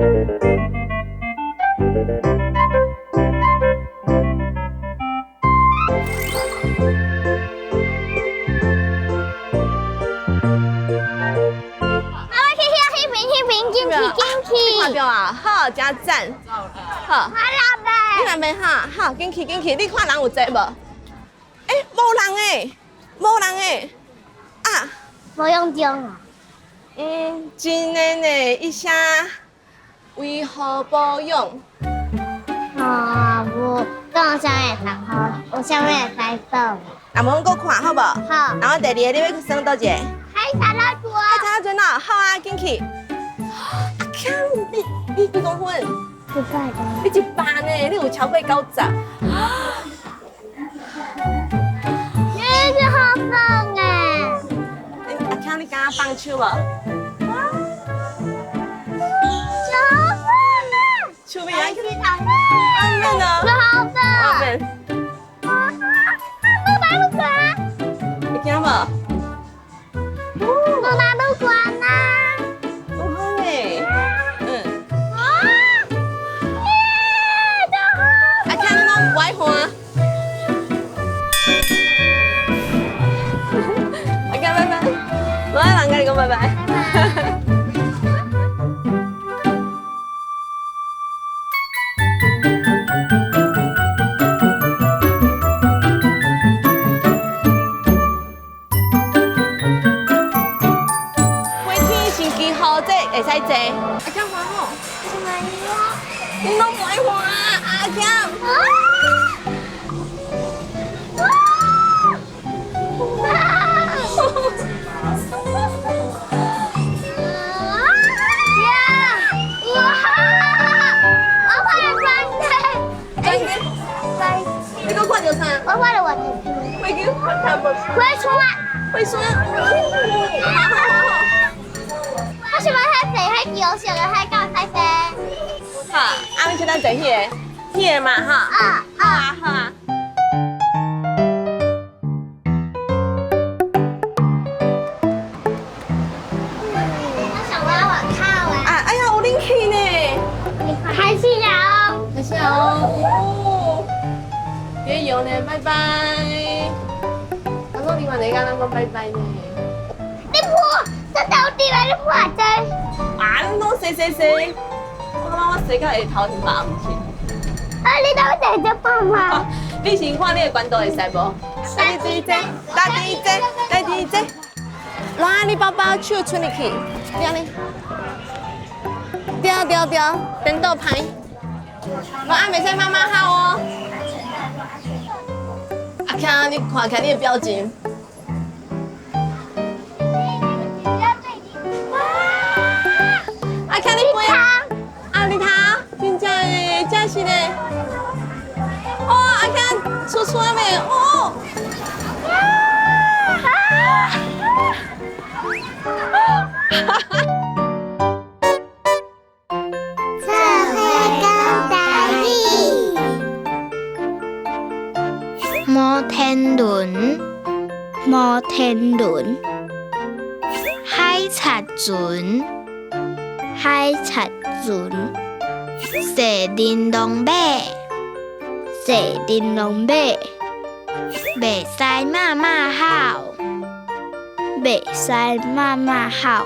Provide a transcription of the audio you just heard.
看到啊，好，真赞，好。我老爸。你那边哈，好，紧去紧去，你看人有坐无？无人诶，无人诶，啊，无用中啊。真的呢，一下为何保养？无，跟我想会读好，有啥物会使做？啊，无搁看好无？好。然后第二个你要去耍倒一个？海产老多。海产老多好啊，紧去。阿强，你几公分？100的。你100呢？你有超过90？你是好棒哎！阿强，你敢放手无？超棒的！手边安去？安面呢？好的。安面。我把路关。你惊无？我把路关啦。有好呢。阿强，你拢不爱看？阿强，拜拜。我爱人跟你讲拜拜。会使坐，阿强看好。什么呀？你拢不爱看啊，阿强。你搁看到啥？我看到我的。会叫看无？会穿。会穿。我想要海飞，海游小的海搞海飞。好，阿妹现在坐迄个嘛哈。好啊好啊。我想要我靠哎。哎呀，有冷气呢。开始了。开始哦。别游呢，拜拜。我说你话你敢讲拜拜呢？你破，这到底来你破针。啊，你拢洗。我感觉我洗到下头是麻唔去。你到底在干嘛？你先看你的管道会使无？带第一只。拿你包包手出入去，对呢。对，颠倒拍。我阿袂使妈妈好哦。阿强，你看看你的表情。阿强，你飞啊！啊，日头，真正诶，真是嘞。哦，阿强，出没？哦。摩天轮，海贼船，坐玲珑马，袂使妈妈好，